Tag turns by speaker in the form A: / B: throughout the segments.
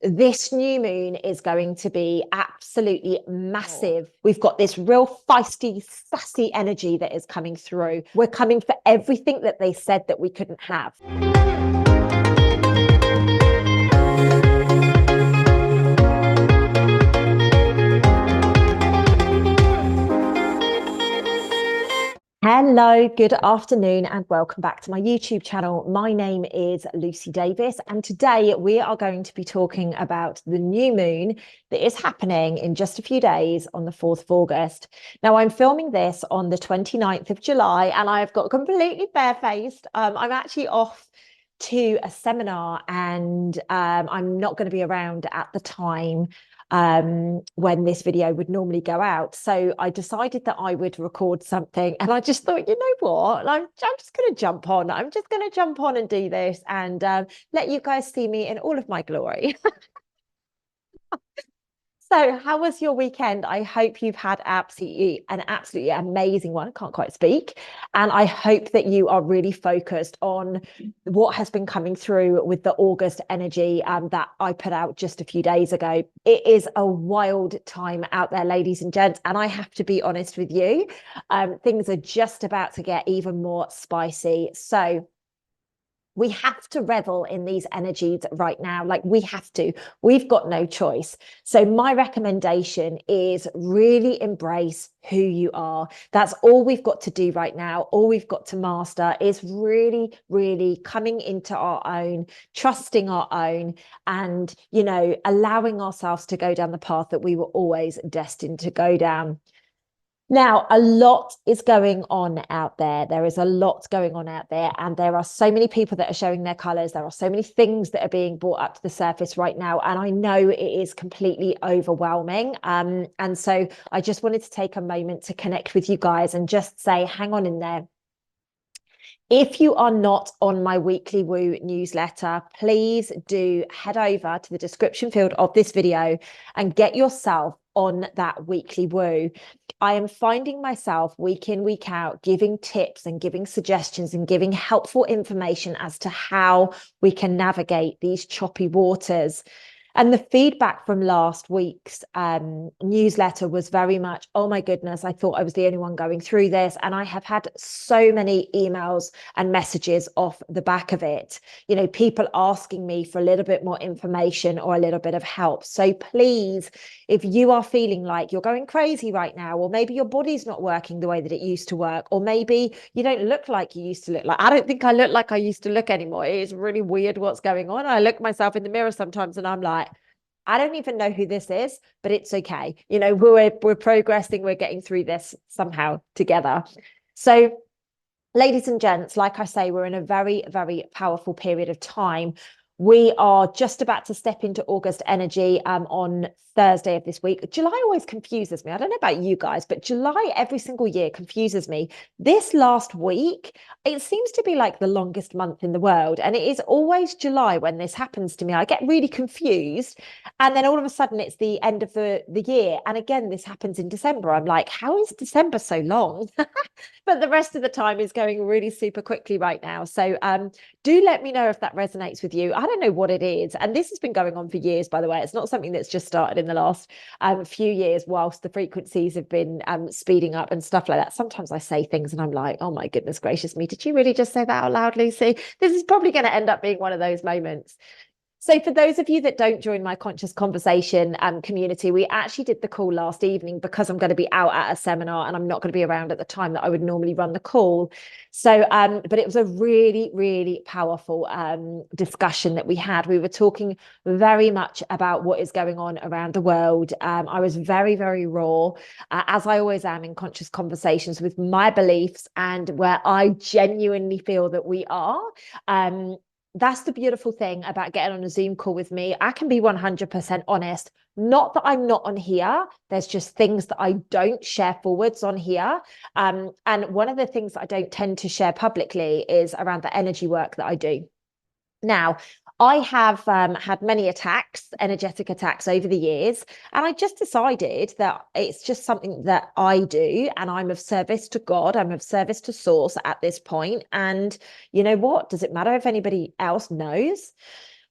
A: this new moon is going to be absolutely massive. We've got this real feisty, sassy energy that is coming through. We're coming for everything that they said that we couldn't have. Hello, good afternoon, and welcome back to my YouTube channel. My name is Lucy Davis, and today we are going to be talking about the new moon that is happening in just a few days on the 4th of August. Now, I'm filming this on the 29th of July, and I've got completely barefaced. I'm actually off to a seminar, and I'm not going to be around at the time when this video would normally go out. So I decided that I would record something, and I just thought, you know what, I'm just going to jump on. I'm just going to jump on and do this and let you guys see me in all of my glory. So how was your weekend? I hope you've had an absolutely amazing one. I can't quite speak. And I hope that you are really focused on what has been coming through with the August energy that I put out just a few days ago. It is a wild time out there, ladies and gents. And I have to be honest with you, things are just about to get even more spicy. So we have to revel in these energies right now. Like, we have to. We've got no choice. So my recommendation is really embrace who you are. That's all we've got to do right now. All we've got to master is really, really coming into our own, trusting our own, and, you know, allowing ourselves to go down the path that we were always destined to go down. Now, a lot is going on out there. There is a lot going on out there, and there are so many people that are showing their colors. There are so many things that are being brought up to the surface right now, and I know it is completely overwhelming. And so I just wanted to take a moment to connect with you guys and just say, hang on in there. If you are not on my weekly Woo newsletter, please do head over to the description field of this video and get yourself on that weekly Woo. I am finding myself week in, week out, giving tips and giving suggestions and giving helpful information as to how we can navigate these choppy waters. And the feedback from last week's newsletter was very much, oh my goodness, I thought I was the only one going through this. And I have had so many emails and messages off the back of it. You know, people asking me for a little bit more information or a little bit of help. So please, if you are feeling like you're going crazy right now, or maybe your body's not working the way that it used to work, or maybe you don't look like you used to look. Like, I don't think I look like I used to look anymore. It is really weird what's going on. I look myself in the mirror sometimes and I'm like, I don't even know who this is, but it's okay. You know, we're progressing, we're getting through this somehow together. So, ladies and gents, like I say, we're in a very, very powerful period of time. We are just about to step into August energy on Thursday of this week. July always confuses me. I don't know about you guys, but July every single year confuses me. This last week, it seems to be like the longest month in the world. And it is always July when this happens to me. I get really confused. And then all of a sudden it's the end of the year. And again, this happens in December. I'm like, how is December so long? But the rest of the time is going really super quickly right now. So do let me know if that resonates with you. I don't know what it is. And this has been going on for years, by the way. It's not something that's just started in the last few years whilst the frequencies have been speeding up and stuff like that. Sometimes I say things and I'm like, oh my goodness gracious me, did you really just say that out loud, Lucy? This is probably going to end up being one of those moments. So for those of you that don't join my Conscious Conversation community, we actually did the call last evening because I'm going to be out at a seminar and I'm not going to be around at the time that I would normally run the call. So, but it was a really, really powerful discussion that we had. We were talking very much about what is going on around the world. I was very, very raw, as I always am in Conscious Conversations, with my beliefs and where I genuinely feel that we are. That's the beautiful thing about getting on a Zoom call with me. I can be 100% honest. Not that I'm not on here. There's just things that I don't share forwards on here. And one of the things that I don't tend to share publicly is around the energy work that I do. Now, I have had many attacks, energetic attacks over the years, and I just decided that it's just something that I do, and I'm of service to God, I'm of service to Source at this point. And you know what? Does it matter if anybody else knows?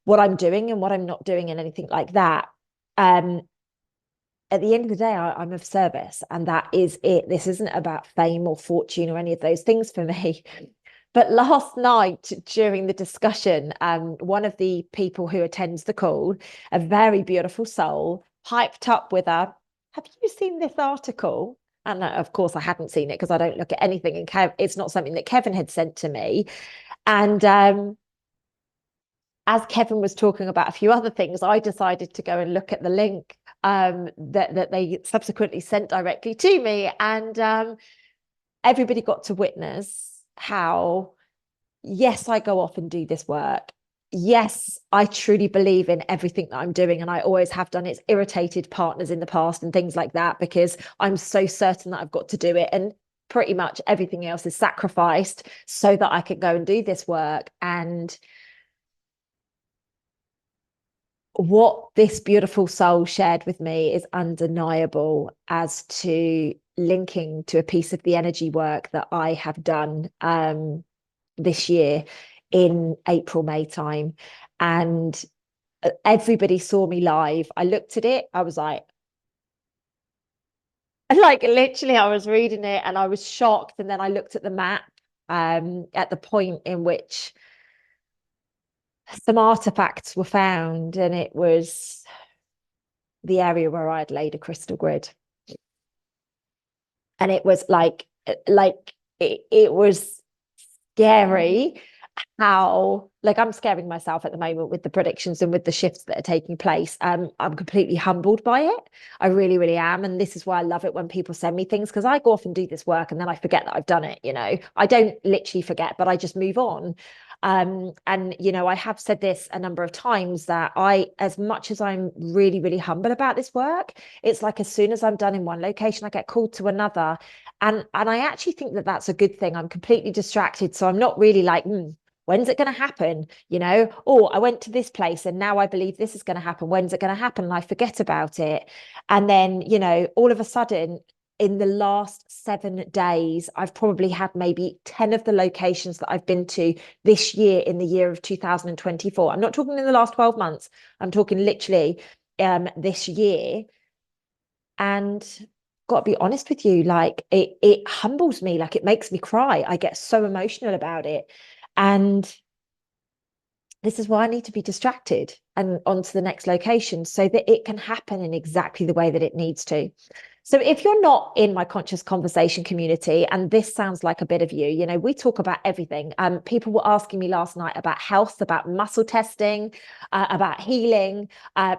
A: what I'm doing and what I'm not doing and anything like that. At the end of the day, I'm of service, and that is it. This isn't about fame or fortune or any of those things for me. But last night during the discussion, one of the people who attends the call, a very beautiful soul, piped up with a, "Have you seen this article?" And of course, I hadn't seen it because I don't look at anything. And it's not something that Kevin had sent to me. And as Kevin was talking about a few other things, I decided to go and look at the link that they subsequently sent directly to me. And everybody got to witness how, yes, I go off and do this work. Yes, I truly believe in everything that I'm doing, and I always have done. It's irritated partners in the past and things like that because I'm so certain that I've got to do it. And pretty much everything else is sacrificed so that I can go and do this work. And what this beautiful soul shared with me is undeniable as to linking to a piece of the energy work that I have done this year in April, May time. And everybody saw me live. I looked at it, I was like literally, I was reading it and I was shocked. And then I looked at the map at the point in which some artifacts were found, and it was the area where I had laid a crystal grid. And it was it was scary how, like, I'm scaring myself at the moment with the predictions and with the shifts that are taking place. I'm completely humbled by it. I really, really am. And this is why I love it when people send me things, because I go off and do this work and then I forget that I've done it. I don't literally forget, but I just move on. And I have said this a number of times that as much as I'm really, really humble about this work, it's like as soon as I'm done in one location, I get called to another. And I actually think that that's a good thing. I'm completely distracted. So I'm not really like, when's it going to happen? Oh, I went to this place and now I believe this is going to happen. When's it going to happen? And I forget about it. And then, all of a sudden, in the last 7 days, I've probably had maybe 10 of the locations that I've been to this year in the year of 2024. I'm not talking in the last 12 months. I'm talking literally this year. And got to be honest with you, like it humbles me, like it makes me cry. I get so emotional about it. And this is why I need to be distracted and on to the next location so that it can happen in exactly the way that it needs to. So if you're not in my conscious conversation community, and this sounds like a bit of you, we talk about everything. People were asking me last night about health, about muscle testing, about healing.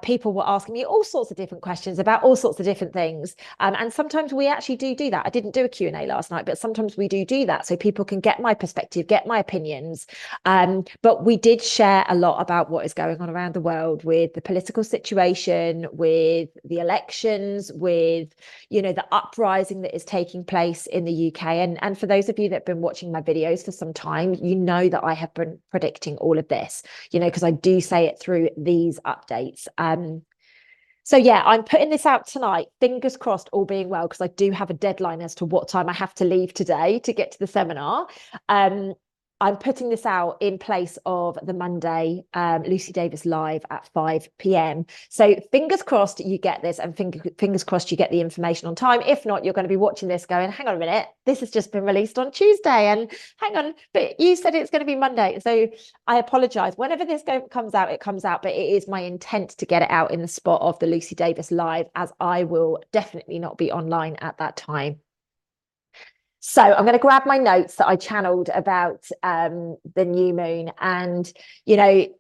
A: People were asking me all sorts of different questions about all sorts of different things. And sometimes we actually do that. I didn't do a Q&A last night, but sometimes we do that so people can get my perspective, get my opinions. But we did share a lot about what is going on around the world with the political situation, with the elections, with the uprising that is taking place in the UK. And for those of you that have been watching my videos for some time, that I have been predicting all of this, because I do say it through these updates. So yeah, I'm putting this out tonight, fingers crossed, all being well, because I do have a deadline as to what time I have to leave today to get to the seminar. I'm putting this out in place of the Monday Lucy Davis live at 5 p.m. So fingers crossed you get this, and fingers crossed you get the information on time. If not, you're going to be watching this going, hang on a minute, this has just been released on Tuesday, and hang on, but you said it's going to be Monday. So I apologize. Whenever this comes out, it comes out, but it is my intent to get it out in the spot of the Lucy Davis live, as I will definitely not be online at that time. So I'm going to grab my notes that I channeled about the new moon. And,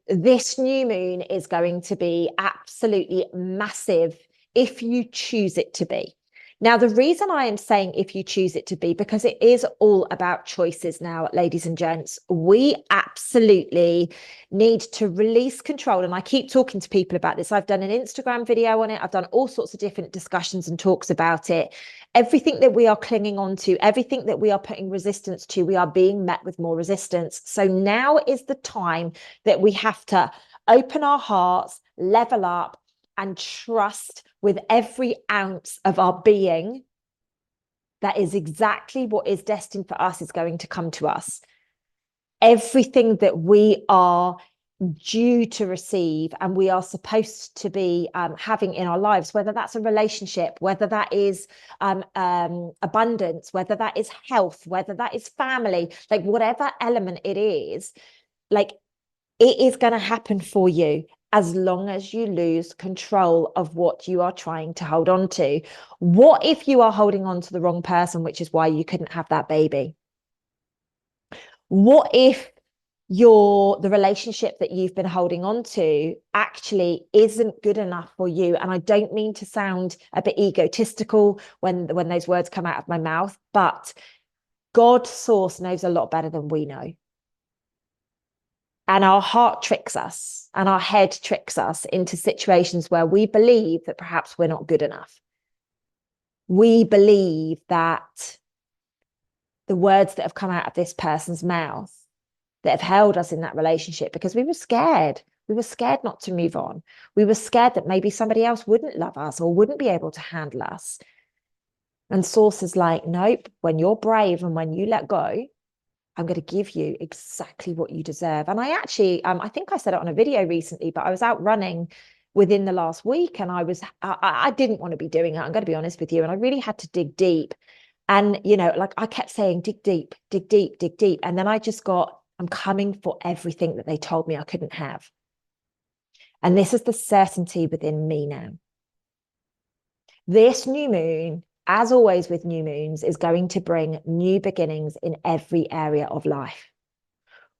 A: this new moon is going to be absolutely massive if you choose it to be. Now, the reason I am saying if you choose it to be, because it is all about choices now, ladies and gents. We absolutely need to release control. And I keep talking to people about this. I've done an Instagram video on it. I've done all sorts of different discussions and talks about it. Everything that we are clinging on to, everything that we are putting resistance to, we are being met with more resistance. So now is the time that we have to open our hearts, level up, and trust with every ounce of our being that is exactly what is destined for us is going to come to us. Everything that we are due to receive and we are supposed to be having in our lives, whether that's a relationship, whether that is abundance, whether that is health, whether that is family, like whatever element it is, like it is going to happen for you as long as you lose control of what you are trying to hold on to. What if you are holding on to the wrong person, which is why you couldn't have that baby? What if the relationship that you've been holding on to actually isn't good enough for you? And I don't mean to sound a bit egotistical when those words come out of my mouth, but God source knows a lot better than we know. And our heart tricks us and our head tricks us into situations where we believe that perhaps we're not good enough. We believe that the words that have come out of this person's mouth that have held us in that relationship, because we were scared. We were scared not to move on. We were scared that maybe somebody else wouldn't love us or wouldn't be able to handle us. And source is like, nope, when you're brave and when you let go, I'm going to give you exactly what you deserve. And I actually, I think I said it on a video recently, but I was out running within the last week and I didn't want to be doing it. I'm going to be honest with you. And I really had to dig deep. And, you know, like I kept saying, dig deep, dig deep, dig deep. And then I just got, I'm coming for everything that they told me I couldn't have. And this is the certainty within me now. This new moon, as always with new moons, is going to bring new beginnings in every area of life.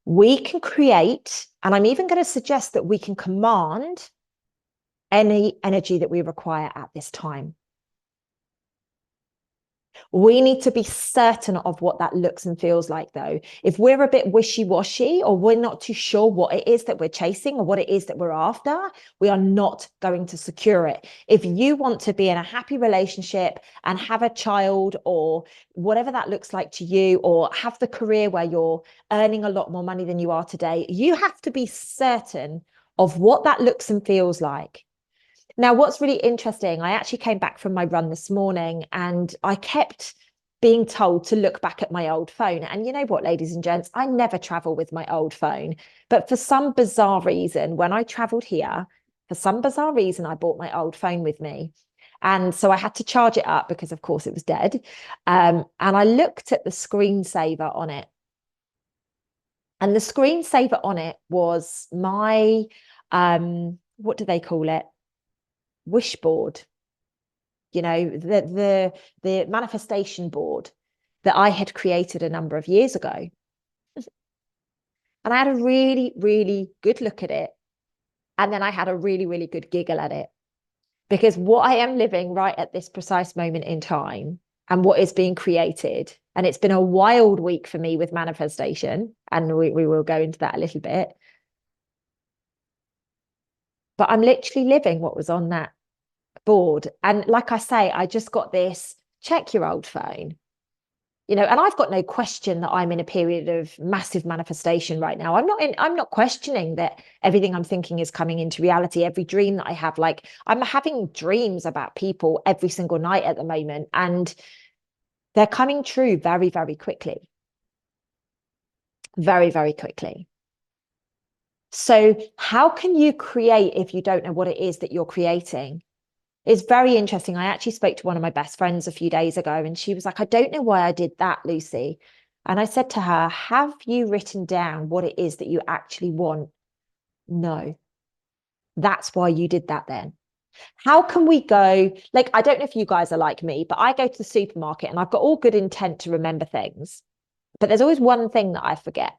A: We can create, and I'm even going to suggest that we can command any energy that we require at this time. We need to be certain of what that looks and feels like, though. If we're a bit wishy-washy or we're not too sure what it is that we're chasing or what it is that we're after, we are not going to secure it. If you want to be in a happy relationship and have a child or whatever that looks like to you, or have the career where you're earning a lot more money than you are today, you have to be certain of what that looks and feels like. Now, what's really interesting, I actually came back from my run this morning and I kept being told to look back at my old phone. And you know what, ladies and gents, I never travel with my old phone. But for some bizarre reason, when I traveled here, for some bizarre reason, I brought my old phone with me. And so I had to charge it up because, of course, it was dead. And I looked at the screensaver on it. And the screensaver on it was my, what do they call it? Wish board, you know, the manifestation board that I had created a number of years ago. And I had a really, really good look at it. And then I had a really, really good giggle at it. Because what I am living right at this precise moment in time and what is being created, and it's been a wild week for me with manifestation, and we will go into that a little bit. But I'm literally living what was on that board. And like I say, I just got this, check your old phone, you know, and I've got no question that I'm in a period of massive manifestation right now. I'm not questioning that everything I'm thinking is coming into reality. Every dream that I have, like I'm having dreams about people every single night at the moment, and they're coming true very, very quickly. Very, very quickly. So how can you create if you don't know what it is that you're creating? It's very interesting. I actually spoke to one of my best friends a few days ago, and she was like, I don't know why I did that, Lucy. And I said to her, have you written down what it is that you actually want? No. That's why you did that then. How can we go? Like, I don't know if you guys are like me, but I go to the supermarket and I've got all good intent to remember things. But there's always one thing that I forget.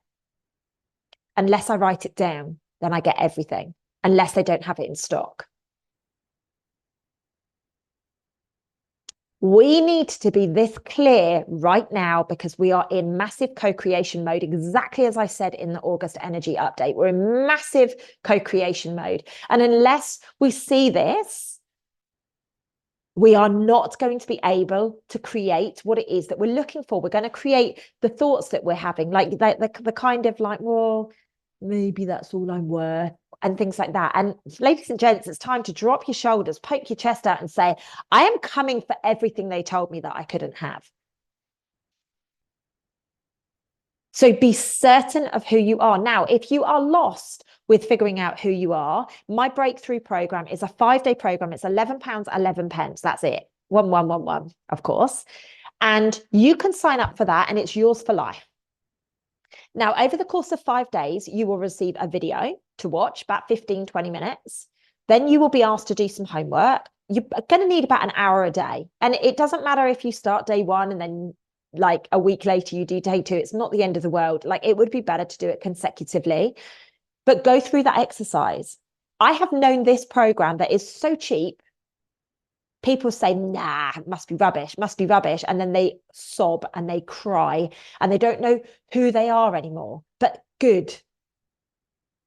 A: Unless I write it down, then I get everything, unless they don't have it in stock. We need to be this clear right now because we are in massive co-creation mode, exactly as I said in the August energy update. We're in massive co-creation mode. And unless we see this, we are not going to be able to create what it is that we're looking for. We're going to create the thoughts that we're having, like the kind of like, well, maybe that's all I'm worth, and things like that. And ladies and gents, it's time to drop your shoulders, poke your chest out and say, I am coming for everything they told me that I couldn't have. So be certain of who you are. Now, if you are lost with figuring out who you are, my breakthrough program is a 5-day program. It's £11, 11 pence. That's it. 1111, of course. And you can sign up for that and it's yours for life. Now, over the course of 5 days, you will receive a video to watch, about 15, 20 minutes. Then you will be asked to do some homework. You're going to need about an hour a day. And it doesn't matter if you start day one and then like a week later you do day two. It's not the end of the world. Like, it would be better to do it consecutively, but go through that exercise. I have known this program that is so cheap. People say, nah, must be rubbish, must be rubbish. And then they sob and they cry and they don't know who they are anymore. But good.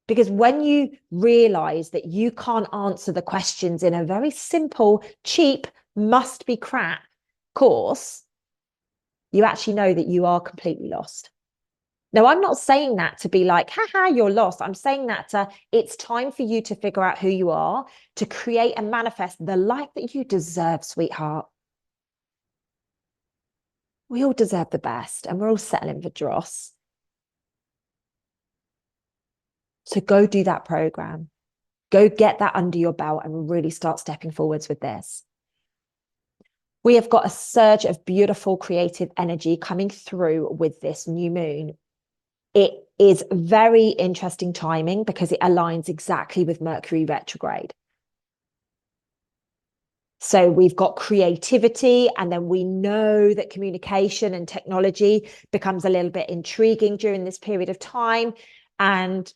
A: Because when you realize that you can't answer the questions in a very simple, cheap, must be crap course, you actually know that you are completely lost. Now, I'm not saying that to be like, haha, you're lost. I'm saying that it's time for you to figure out who you are, to create and manifest the life that you deserve, sweetheart. We all deserve the best and we're all settling for dross. So go do that program. Go get that under your belt and really start stepping forwards with this. We have got a surge of beautiful creative energy coming through with this new moon. It is very interesting timing because it aligns exactly with Mercury retrograde. So we've got creativity, and then we know that communication and technology becomes a little bit intriguing during this period of time. And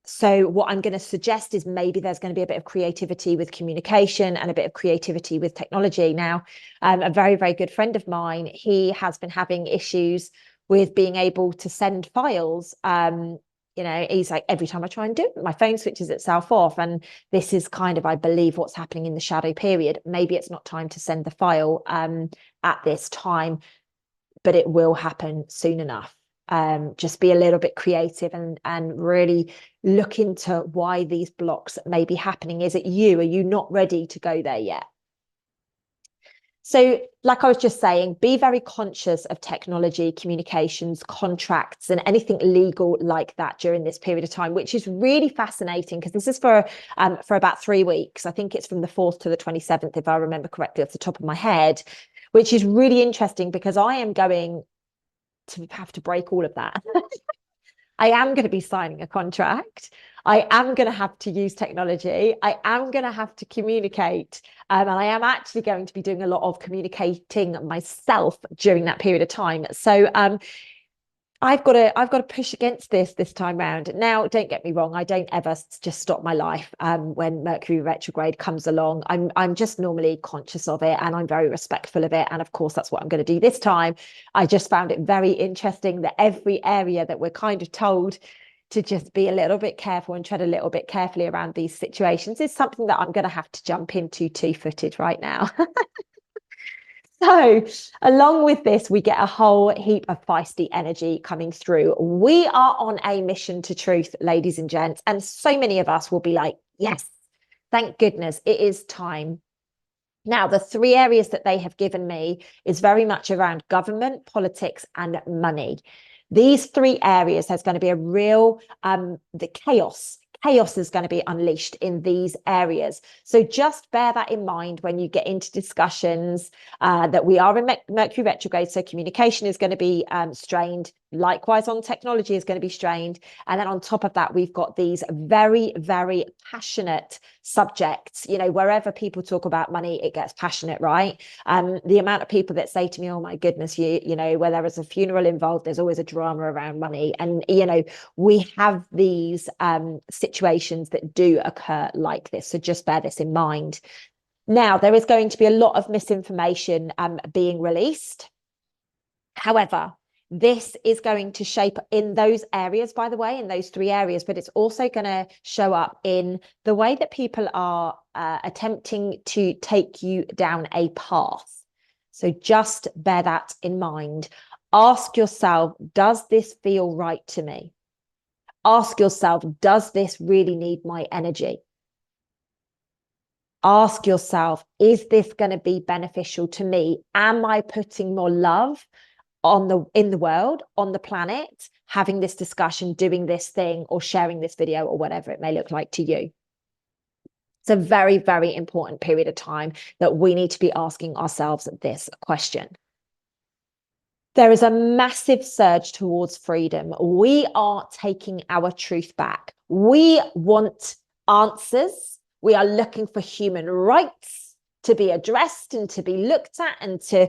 A: so what I'm going to suggest is maybe there's going to be a bit of creativity with communication and a bit of creativity with technology. Now, a very, very good friend of mine, he has been having issues with being able to send files. He's like, every time I try and do it, my phone switches itself off. And this is kind of, I believe, what's happening in the shadow period. Maybe it's not time to send the file at this time, but it will happen soon enough. Just be a little bit creative and really look into why these blocks may be happening. Is it you? Are you not ready to go there yet? So, like I was just saying, be very conscious of technology, communications, contracts, and anything legal like that during this period of time, which is really fascinating because this is for about 3 weeks. I think it's from the 4th to the 27th, if I remember correctly off the top of my head, which is really interesting because I am going to have to break all of that. I am going to be signing a contract. I am going to have to use technology. I am going to have to communicate. And I am actually going to be doing a lot of communicating myself during that period of time. So I've got to push against this time round. Now, don't get me wrong, I don't ever just stop my life when Mercury retrograde comes along. I'm just normally conscious of it and I'm very respectful of it. And of course, that's what I'm going to do this time. I just found it very interesting that every area that we're kind of told to just be a little bit careful and tread a little bit carefully around these situations is something that I'm going to have to jump into two-footed right now. So, along with this, we get a whole heap of feisty energy coming through. We are on a mission to truth, ladies and gents. And so many of us will be like, yes, thank goodness, it is time. Now, the 3 areas that they have given me is very much around government, politics, and money. These 3 areas, there's going to be a real the chaos is going to be unleashed in these areas. So just bear that in mind when you get into discussions that we are in Mercury retrograde. So communication is going to be strained. Likewise, on technology is going to be strained. And then on top of that, we've got these very, very passionate subjects. You know, wherever people talk about money, it gets passionate, right? The amount of people that say to me, oh my goodness, you know, where there is a funeral involved, there's always a drama around money. And, you know, we have these situations that do occur like this. So just bear this in mind. Now, there is going to be a lot of misinformation being released. However, this is going to shape in those areas, by the way, in those 3 areas, but it's also going to show up in the way that people are attempting to take you down a path. So just bear that in mind. Ask yourself, does this feel right to me? Ask yourself, does this really need my energy? Ask yourself, is this going to be beneficial to me? Am I putting more love in the world, on the planet, having this discussion, doing this thing, or sharing this video, or whatever it may look like to you. It's a very, very important period of time that we need to be asking ourselves this question. There is a massive surge towards freedom. We are taking our truth back. We want answers. We are looking for human rights to be addressed and to be looked at and to,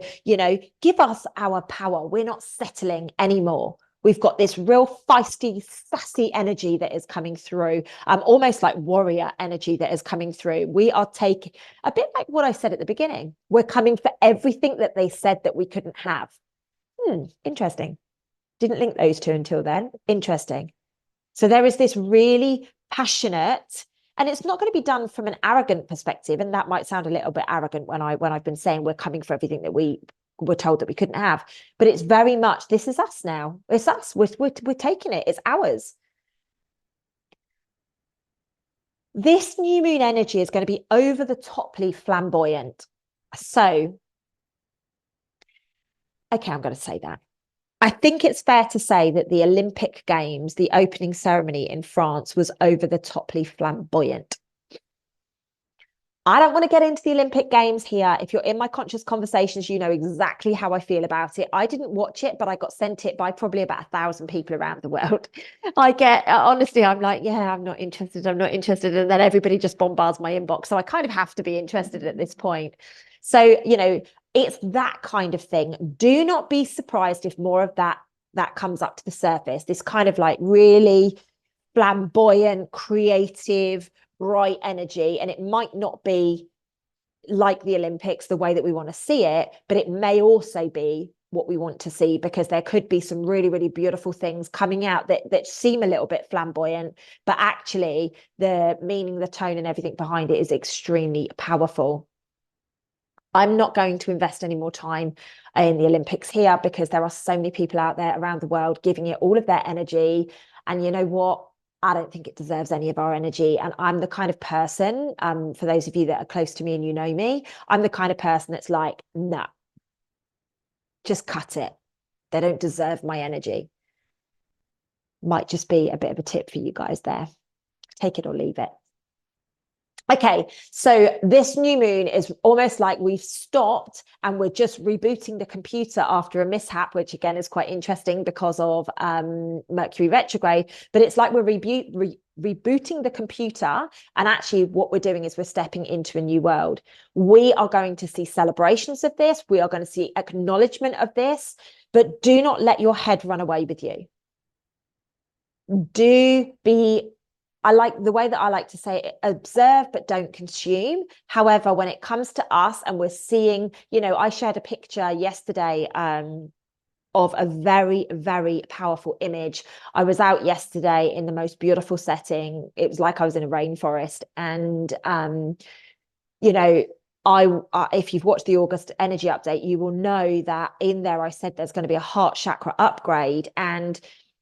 A: give us our power. We're not settling anymore. We've got this real feisty, sassy energy that is coming through, almost like warrior energy that is coming through. We are taking, a bit like what I said at the beginning, we're coming for everything that they said that we couldn't have. Interesting. Didn't link those two until then. Interesting. So there is this really passionate, and it's not going to be done from an arrogant perspective. And that might sound a little bit arrogant when I've been saying we're coming for everything that we were told that we couldn't have. But it's very much, this is us now. It's us. We're taking it. It's ours. This new moon energy is going to be over the toply flamboyant. So, okay, I'm going to say that. I think it's fair to say that the Olympic Games, the opening ceremony in France, was over the toply flamboyant. I don't want to get into the Olympic Games here. If you're in my conscious conversations, you know exactly how I feel about it. I didn't watch it, but I got sent it by probably about 1,000 people around the world. Honestly, I'm like, yeah, I'm not interested. I'm not interested. And then everybody just bombards my inbox. So I kind of have to be interested at this point. So, it's that kind of thing. Do not be surprised if more of that comes up to the surface. This kind of like really flamboyant, creative, bright energy. And it might not be like the Olympics, the way that we want to see it, but it may also be what we want to see, because there could be some really, really beautiful things coming out that seem a little bit flamboyant, but actually the meaning, the tone, and everything behind it is extremely powerful. I'm not going to invest any more time in the Olympics here, because there are so many people out there around the world giving it all of their energy. And you know what? I don't think it deserves any of our energy. And I'm the kind of person, for those of you that are close to me and you know me, I'm the kind of person that's like, no, just cut it. They don't deserve my energy. Might just be a bit of a tip for you guys there. Take it or leave it. Okay, so this new moon is almost like we've stopped and we're just rebooting the computer after a mishap, which again is quite interesting because of Mercury retrograde. But it's like we're rebooting the computer, and actually what we're doing is we're stepping into a new world. We are going to see celebrations of this. We are going to see acknowledgement of this, but do not let your head run away with you. I like the way that I like to say it, observe, but don't consume. However, when it comes to us and we're seeing, I shared a picture yesterday of a very, very powerful image. I was out yesterday in the most beautiful setting. It was like I was in a rainforest. And, if you've watched the August energy update, you will know that in there I said there's going to be a heart chakra upgrade. And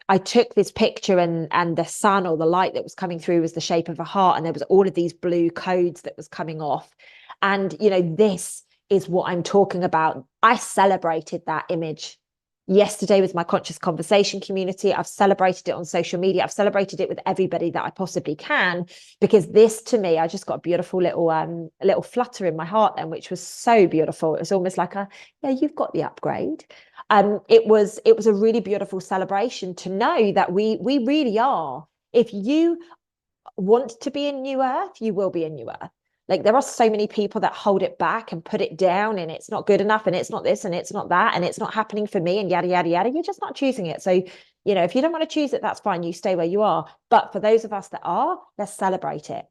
A: I took this picture, and the sun or the light that was coming through was the shape of a heart, and there was all of these blue codes that was coming off. And this is what I'm talking about. I celebrated that image yesterday with my conscious conversation community. I've celebrated it on social media. I've celebrated it with everybody that I possibly can, because this, to me, I just got a beautiful little flutter in my heart then, which was so beautiful. It was almost like you've got the upgrade. It was a really beautiful celebration to know that we really are. If you want to be in New Earth, you will be in New Earth. Like, there are so many people that hold it back and put it down, and it's not good enough, and it's not this, and it's not that, and it's not happening for me, and yada, yada, yada. You're just not choosing it. So, if you don't want to choose it, that's fine. You stay where you are. But for those of us that are, let's celebrate it.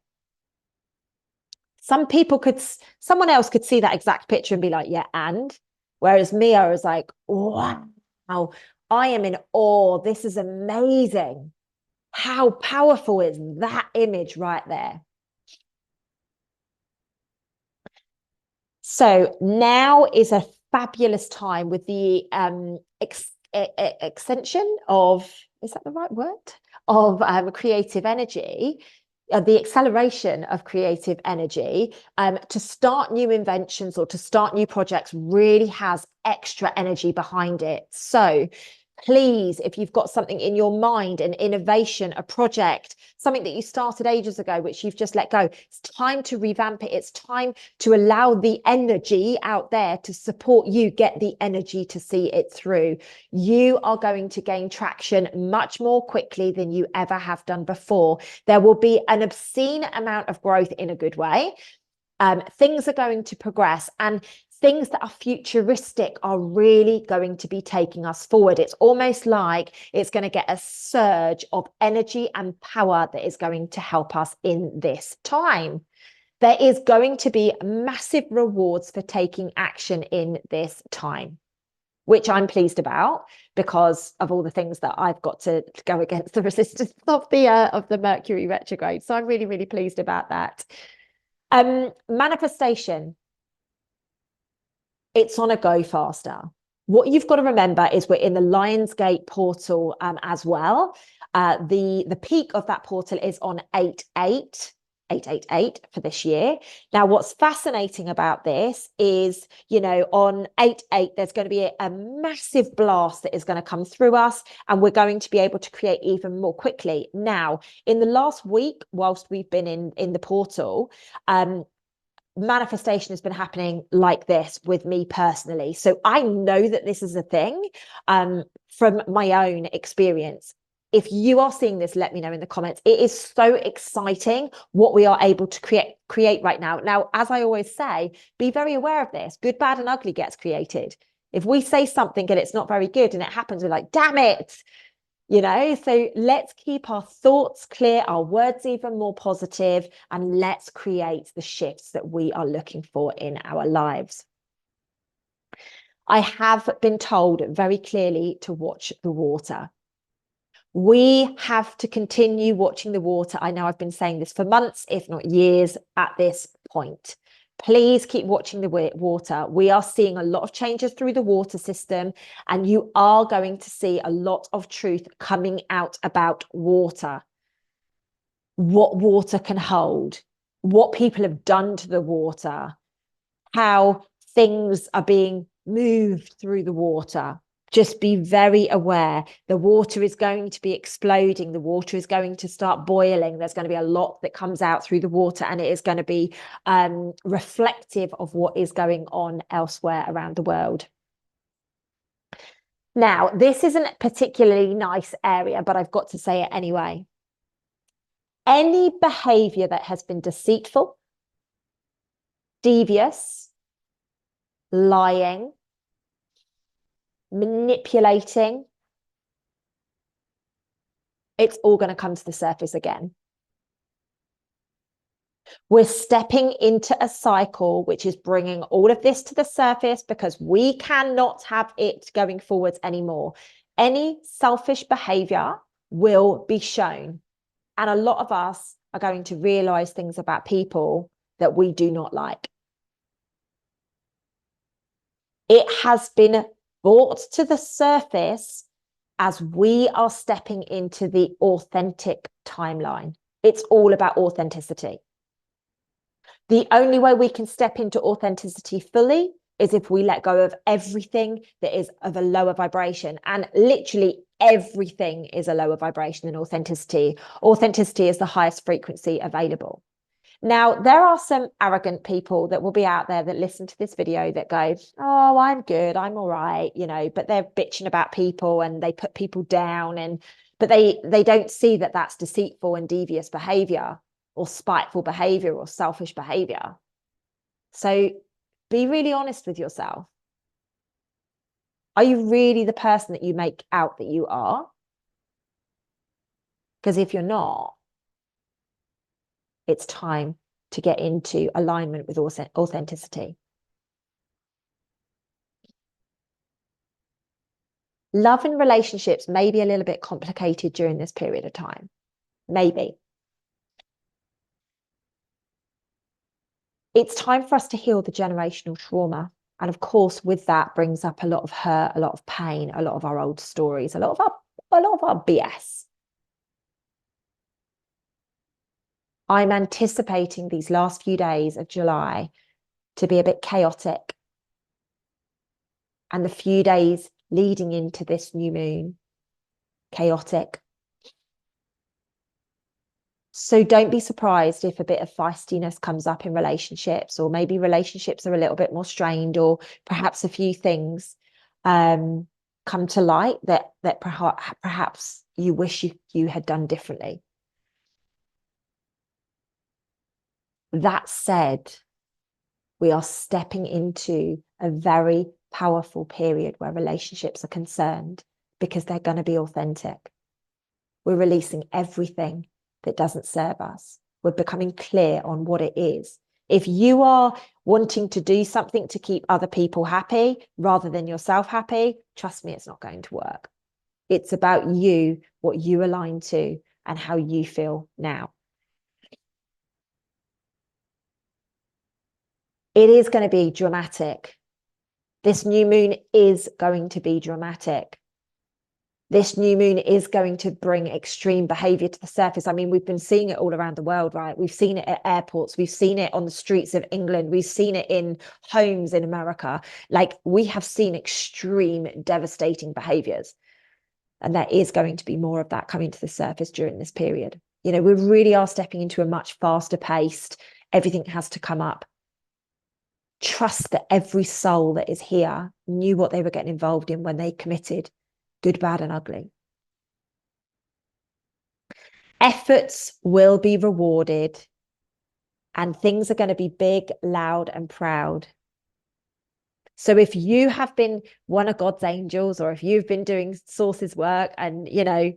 A: Someone else could see that exact picture and be like, yeah, and whereas me, I was like, wow, I am in awe. This is amazing. How powerful is that image right there? So now is a fabulous time with the extension of, is that the right word? Of creative energy. the acceleration of creative energy to start new inventions or to start new projects really has extra energy behind it. So please, if you've got something in your mind, an innovation, a project, something that you started ages ago, which you've just let go, it's time to revamp it. It's time to allow the energy out there to support you, get the energy to see it through. You are going to gain traction much more quickly than you ever have done before. There will be an obscene amount of growth in a good way. Things are going to progress, and things that are futuristic are really going to be taking us forward. It's almost like it's going to get a surge of energy and power that is going to help us in this time. There is going to be massive rewards for taking action in this time, which I'm pleased about because of all the things that I've got to go against the resistance of the Mercury retrograde. So I'm really, really pleased about that. Manifestation. It's on a go faster. What you've got to remember is we're in the Lionsgate portal as well. The peak of that portal is on 888 for this year. Now, what's fascinating about this is, you know, on 8/8, there's going to be a massive blast that is going to come through us, and we're going to be able to create even more quickly. Now, in the last week, whilst we've been in the portal, manifestation has been happening like this with me personally. So I know that this is a thing from my own experience. If you are seeing this, let me know in the comments. It is so exciting what we are able to create right now. Now, as I always say, be very aware of this. Good, bad, and ugly gets created. If we say something and it's not very good and it happens, we're like, damn it. You know, so let's keep our thoughts clear, our words even more positive, and let's create the shifts that we are looking for in our lives. I have been told very clearly to watch the water. We have to continue watching the water. I know I've been saying this for months, if not years, at this point. Please keep watching the water. We are seeing a lot of changes through the water system, and you are going to see a lot of truth coming out about water. What water can hold, what people have done to the water, how things are being moved through the water. Just be very aware. The water is going to be exploding. The water is going to start boiling. There's going to be a lot that comes out through the water, and it is going to be reflective of what is going on elsewhere around the world. Now, this isn't a particularly nice area, but I've got to say it anyway. Any behavior that has been deceitful, devious, lying, manipulating, it's all going to come to the surface again. We're stepping into a cycle which is bringing all of this to the surface because we cannot have it going forwards anymore. Any selfish behavior will be shown. And a lot of us are going to realize things about people that we do not like. It has been brought to the surface as we are stepping into the authentic timeline. It's all about authenticity. The only way we can step into authenticity fully is if we let go of everything that is of a lower vibration. And literally everything is a lower vibration than authenticity. Authenticity is the highest frequency available. Now, there are some arrogant people that will be out there that listen to this video that go, oh, I'm good, I'm all right, you know, but they're bitching about people and they put people down, but they don't see that that's deceitful and devious behavior or spiteful behavior or selfish behavior. So be really honest with yourself. Are you really the person that you make out that you are? Because if you're not, it's time to get into alignment with authenticity. Love and relationships may be a little bit complicated during this period of time. Maybe. It's time for us to heal the generational trauma. And of course, with that brings up a lot of hurt, a lot of pain, a lot of our old stories, a lot of our BS. I'm anticipating these last few days of July to be a bit chaotic. And the few days leading into this new moon, chaotic. So don't be surprised if a bit of feistiness comes up in relationships, or maybe relationships are a little bit more strained, or perhaps a few things come to light that perhaps you wish you had done differently. That said, we are stepping into a very powerful period where relationships are concerned, because they're going to be authentic. We're releasing everything that doesn't serve us. We're becoming clear on what it is. If you are wanting to do something to keep other people happy rather than yourself happy, trust me, it's not going to work. It's about you, what you align to, and how you feel now. It is going to be dramatic. This new moon is going to be dramatic. This new moon is going to bring extreme behavior to the surface. I mean, we've been seeing it all around the world, right? We've seen it at airports. We've seen it on the streets of England. We've seen it in homes in America. Like, we have seen extreme, devastating behaviors. And there is going to be more of that coming to the surface during this period. You know, we really are stepping into a much faster paced, everything has to come up. Trust that every soul that is here knew what they were getting involved in when they committed, good, bad, and ugly. Efforts will be rewarded, and things are going to be big, loud, and proud. So if you have been one of God's angels, or if you've been doing sources work, and, you know,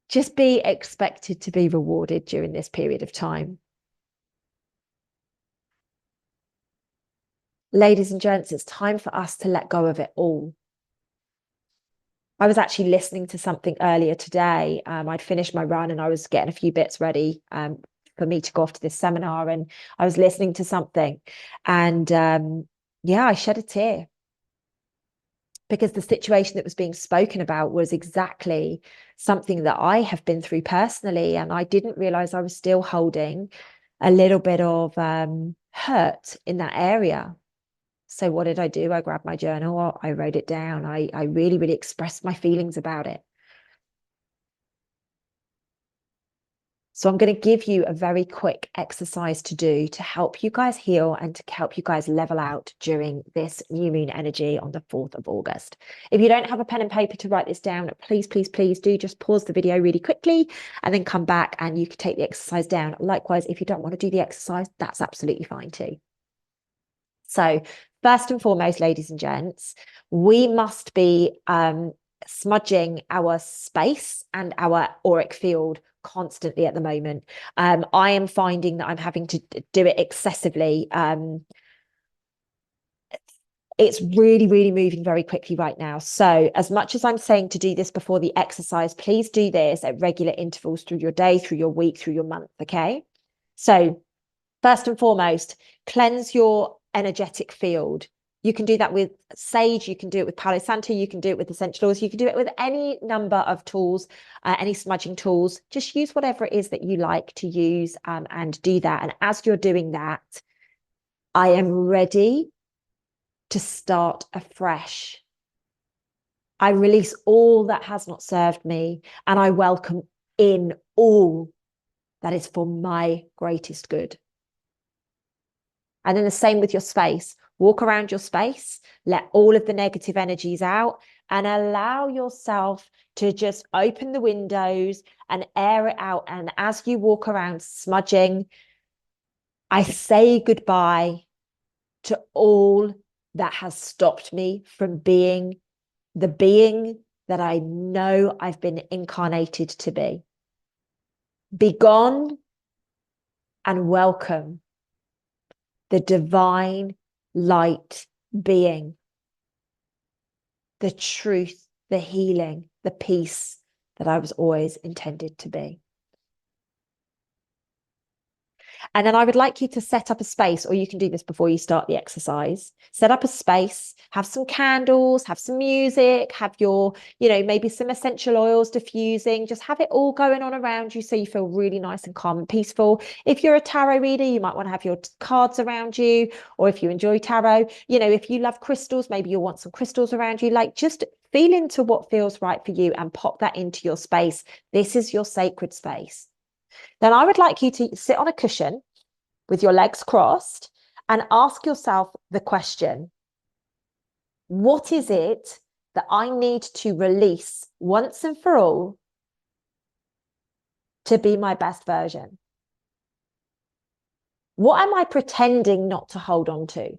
A: just be expected to be rewarded during this period of time. Ladies and gents, it's time for us to let go of it all. I was actually listening to something earlier today. I'd finished my run and I was getting a few bits ready for me to go off to this seminar. And I was listening to something, and yeah, I shed a tear, because the situation that was being spoken about was exactly something that I have been through personally. And I didn't realize I was still holding a little bit of hurt in that area. So what did I do? I grabbed my journal, I wrote it down. I really, really expressed my feelings about it. So I'm going to give you a very quick exercise to do to help you guys heal and to help you guys level out during this new moon energy on the 4th of August. If you don't have a pen and paper to write this down, please, please, please do just pause the video really quickly and then come back and you can take the exercise down. Likewise, if you don't want to do the exercise, that's absolutely fine too. So first and foremost, ladies and gents, we must be smudging our space and our auric field constantly at the moment. I am finding that I'm having to do it excessively. It's really, really moving very quickly right now. So as much as I'm saying to do this before the exercise, please do this at regular intervals through your day, through your week, through your month, okay? So first and foremost, cleanse your energetic field. You can do that with sage, you can do it with Palo Santo, you can do it with essential oils, you can do it with any number of tools, any smudging tools. Just use whatever it is that you like to use and do that. And as you're doing that, I am ready to start afresh. I release all that has not served me, and I welcome in all that is for my greatest good. And then the same with your space. Walk around your space, let all of the negative energies out, and allow yourself to just open the windows and air it out. And as you walk around smudging, I say goodbye to all that has stopped me from being the being that I know I've been incarnated to be. Be gone and welcome the divine light being, the truth, the healing, the peace that I was always intended to be. And then I would like you to set up a space, or you can do this before you start the exercise. Set up a space, have some candles, have some music, have your, maybe some essential oils diffusing, just have it all going on around you so you feel really nice and calm and peaceful. If you're a tarot reader, you might want to have your cards around you, or if you enjoy tarot, if you love crystals, maybe you'll want some crystals around you. Like, just feel into what feels right for you and pop that into your space. This is your sacred space. Then I would like you to sit on a cushion with your legs crossed and ask yourself the question, what is it that I need to release once and for all to be my best version? What am I pretending not to hold on to?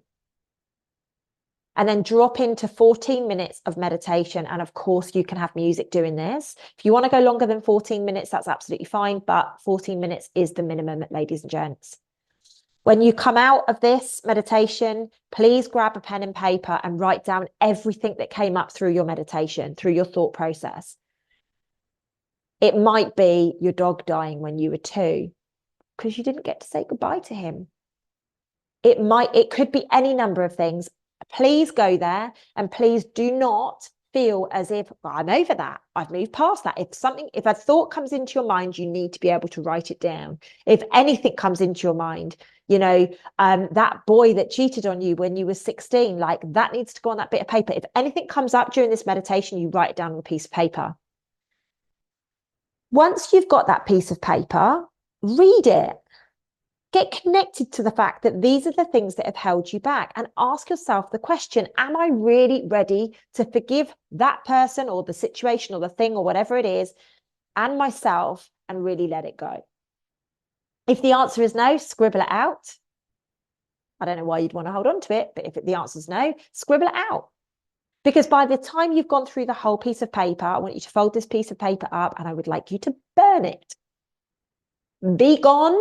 A: And then drop into 14 minutes of meditation. And of course, you can have music doing this. If you want to go longer than 14 minutes, that's absolutely fine. But 14 minutes is the minimum, ladies and gents. When you come out of this meditation, please grab a pen and paper and write down everything that came up through your meditation, through your thought process. It might be your dog dying when you were 2 because you didn't get to say goodbye to him. It could be any number of things. Please go there, and please do not feel as if, well, I'm over that. I've moved past that. If a thought comes into your mind, you need to be able to write it down. If anything comes into your mind, that boy that cheated on you when you were 16, like, that needs to go on that bit of paper. If anything comes up during this meditation, you write it down on a piece of paper. Once you've got that piece of paper, read it. Get connected to the fact that these are the things that have held you back, and ask yourself the question, am I really ready to forgive that person or the situation or the thing or whatever it is and myself, and really let it go? If the answer is no, scribble it out. I don't know why you'd want to hold on to it, but if the answer is no, scribble it out. Because by the time you've gone through the whole piece of paper, I want you to fold this piece of paper up and I would like you to burn it. Be gone,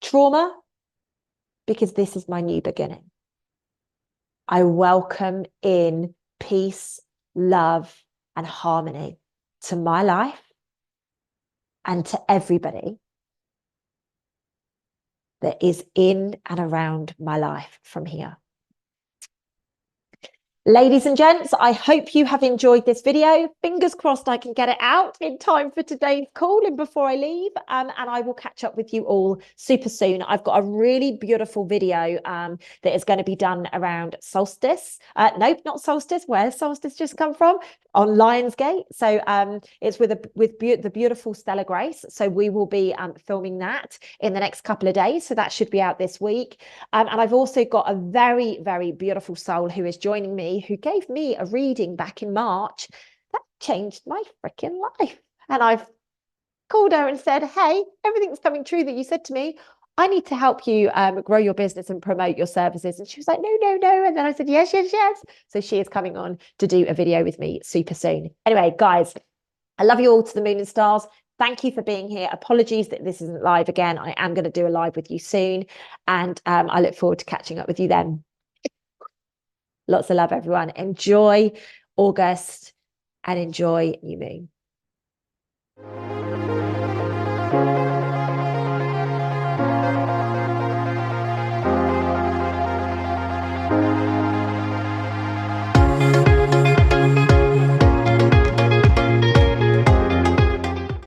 A: trauma, because this is my new beginning. I welcome in peace, love, and harmony to my life and to everybody that is in and around my life from here. Ladies and gents, I hope you have enjoyed this video. Fingers crossed I can get it out in time for today's call and before I leave. And I will catch up with you all super soon. I've got a really beautiful video that is going to be done around solstice. Nope, not solstice. Where's solstice just come from? On Lionsgate. So it's with the beautiful Stella Grace. So we will be filming that in the next couple of days. So that should be out this week. And I've also got a very, very beautiful soul who is joining me, who gave me a reading back in March that changed my freaking life. And I've called her and said, hey, everything's coming true that you said to me. I need to help you grow your business and promote your services. And she was like, no, no, no. And then I said, yes, yes, yes. So she is coming on to do a video with me super soon. Anyway, guys, I love you all to the moon and stars. Thank you for being here. Apologies that this isn't live again. I am going to do a live with you soon. And I look forward to catching up with you then. Lots of love, everyone. Enjoy August and enjoy new moon.